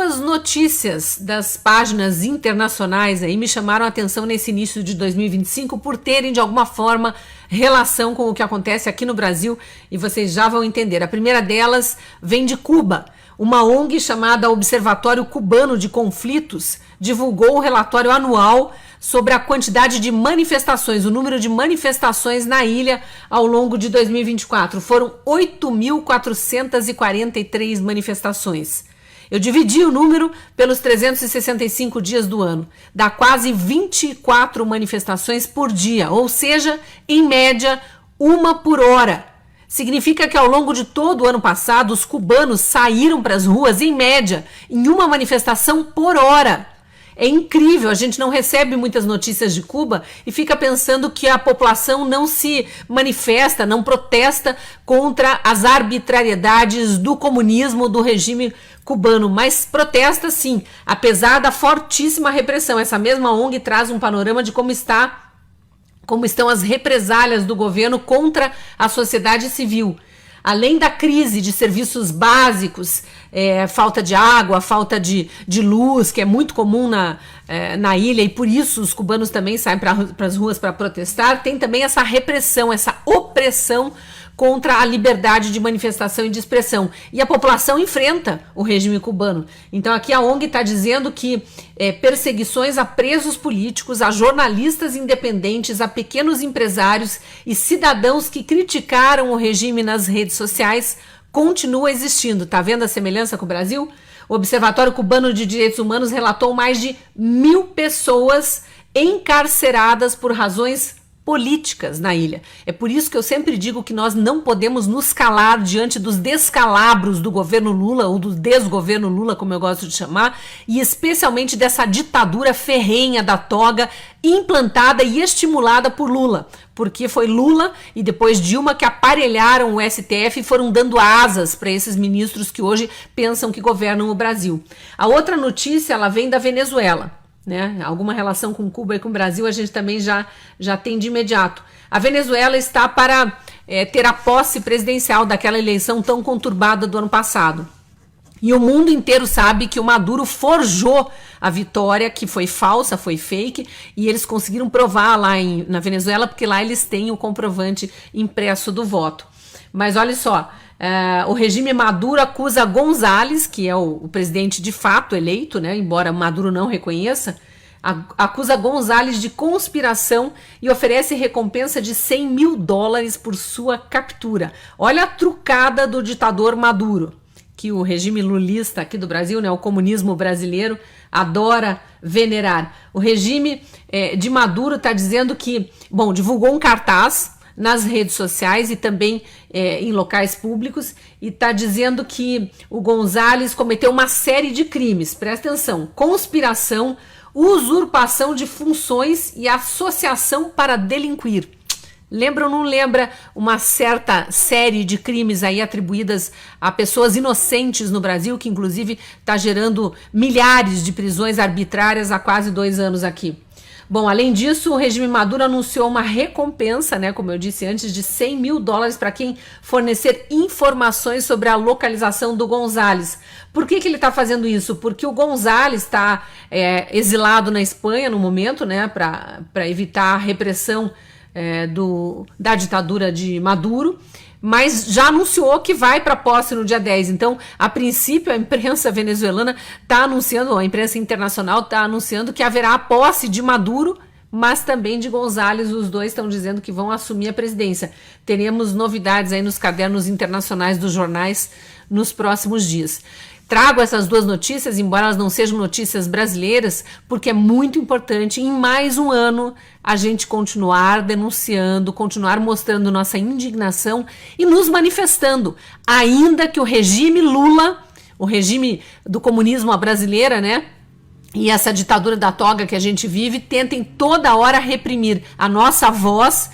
Duas notícias das páginas internacionais aí me chamaram a atenção nesse início de 2025 por terem de alguma forma relação com o que acontece aqui no Brasil e vocês já vão entender. A primeira delas vem de Cuba. Uma ONG chamada Observatório Cubano de Conflitos divulgou o relatório anual sobre a quantidade de manifestações, o número de manifestações na ilha ao longo de 2024. Foram 8.443 manifestações. Eu dividi o número pelos 365 dias do ano. Dá quase 24 manifestações por dia, ou seja, em média, uma por hora. Significa que ao longo de todo o ano passado, os cubanos saíram para as ruas, em média, em uma manifestação por hora. É incrível, a gente não recebe muitas notícias de Cuba e fica pensando que a população não se manifesta, não protesta contra as arbitrariedades do comunismo, do regime cubano, mas protesta sim, apesar da fortíssima repressão. Essa mesma ONG traz um panorama de como estão as represálias do governo contra a sociedade civil. Além da crise de serviços básicos, falta de água, falta de luz, que é muito comum na ilha, e por isso os cubanos também saem para as ruas para protestar, tem também essa repressão, essa opressão contra a liberdade de manifestação e de expressão. E a população enfrenta o regime cubano. Então aqui a ONG está dizendo que perseguições a presos políticos, a jornalistas independentes, a pequenos empresários e cidadãos que criticaram o regime nas redes sociais continua existindo. Tá vendo a semelhança com o Brasil? O Observatório Cubano de Direitos Humanos relatou mais de 1.000 pessoas encarceradas por razões políticas na ilha. É por isso que eu sempre digo que nós não podemos nos calar diante dos descalabros do governo Lula, ou do desgoverno Lula, como eu gosto de chamar, e especialmente dessa ditadura ferrenha da toga implantada e estimulada por Lula. Porque foi Lula e depois Dilma que aparelharam o STF e foram dando asas para esses ministros que hoje pensam que governam o Brasil. A outra notícia, ela vem da Venezuela. Né? Alguma relação com Cuba e com o Brasil a gente também já tem de imediato. A Venezuela está para ter a posse presidencial daquela eleição tão conturbada do ano passado. E o mundo inteiro sabe que o Maduro forjou a vitória, que foi falsa, foi fake, e eles conseguiram provar lá na Venezuela, porque lá eles têm o comprovante impresso do voto. Mas olha só, o regime Maduro acusa González, que é o presidente de fato eleito, né, embora Maduro não reconheça, acusa González de conspiração e oferece recompensa de $100 mil por sua captura. Olha a trucada do ditador Maduro, que o regime lulista aqui do Brasil, né, o comunismo brasileiro, adora venerar. O regime de Maduro está dizendo que, divulgou um cartaz nas redes sociais e também em locais públicos, e está dizendo que o González cometeu uma série de crimes, presta atenção: conspiração, usurpação de funções e associação para delinquir. Lembra ou não lembra uma certa série de crimes aí atribuídas a pessoas inocentes no Brasil, que inclusive está gerando milhares de prisões arbitrárias há quase 2 anos aqui? Bom, além disso, o regime Maduro anunciou uma recompensa, né, como eu disse antes, de $100 mil para quem fornecer informações sobre a localização do González. Por que ele está fazendo isso? Porque o González está exilado na Espanha no momento, né, para evitar a repressão da ditadura de Maduro, mas já anunciou que vai para a posse no dia 10. Então, a princípio, a imprensa venezuelana está anunciando, a imprensa internacional está anunciando que haverá a posse de Maduro, mas também de González. Os dois estão dizendo que vão assumir a presidência. Teremos novidades aí nos cadernos internacionais dos jornais nos próximos dias. Trago essas duas notícias, embora elas não sejam notícias brasileiras, porque é muito importante em mais um ano a gente continuar denunciando, continuar mostrando nossa indignação e nos manifestando, ainda que o regime Lula, o regime do comunismo à brasileira, né, e essa ditadura da toga que a gente vive, tentem toda hora reprimir a nossa voz